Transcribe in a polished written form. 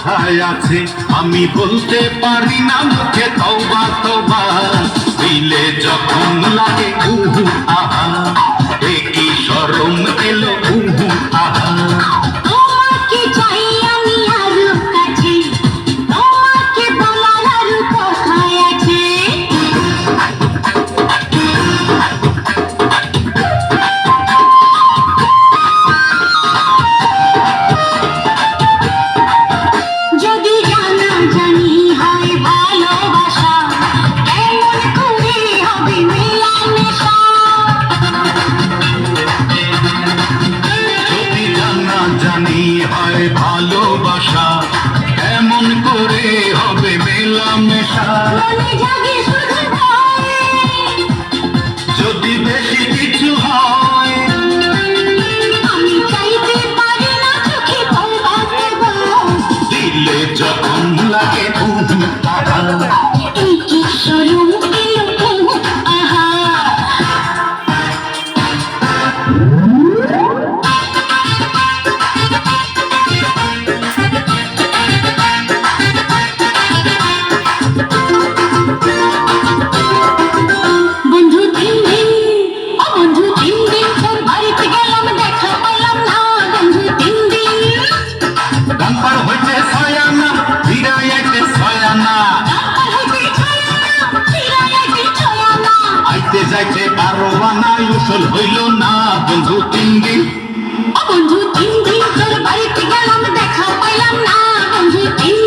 কোথায় আছে আমি বলতে পারি না মুখে, তওবা তওবা দিলে যখন লাগে উহু আহা, এ কি শরম এলো উহু আহা। তোমাকে চাই আমি আরো কাছে, তোমাকে বলার আরো কোথায় আছে। যদি জানা জানি হয় ভালোবাসা, কেমন করে হবে মেলামেশা। যদি জানা জানি হয় ভালোবাসা, এমন করে হবে মেলামেশা। মনে জাগে শুধু ভয়, যদি বেশি কিছু হয়, আমি চাইতে পারি না চোখে তওবা তওবা। দিলে যখন লাগে উহু আহা। এই কি শরম এলো উহু আহা। বন্ধু তিন দিন, ও বন্ধু তিন দিন তোর বাড়িতে গেলাম, দেখা পেলাম না। বন্ধু তিন দিন, গাম্পার হইতে ছয়ানা, ফিরাই আইতে ছয়ানা, ডাক্তার হইতে ছয়ানা, ফিরাইতে ছয়ানা। আইতে যাইতে কারবানা, উসল হইল না বন্ধু তিন দিন। ও বন্ধু তিন দিন তোর বাড়িতে গেলাম, দেখা পেলাম না। বন্ধু তিন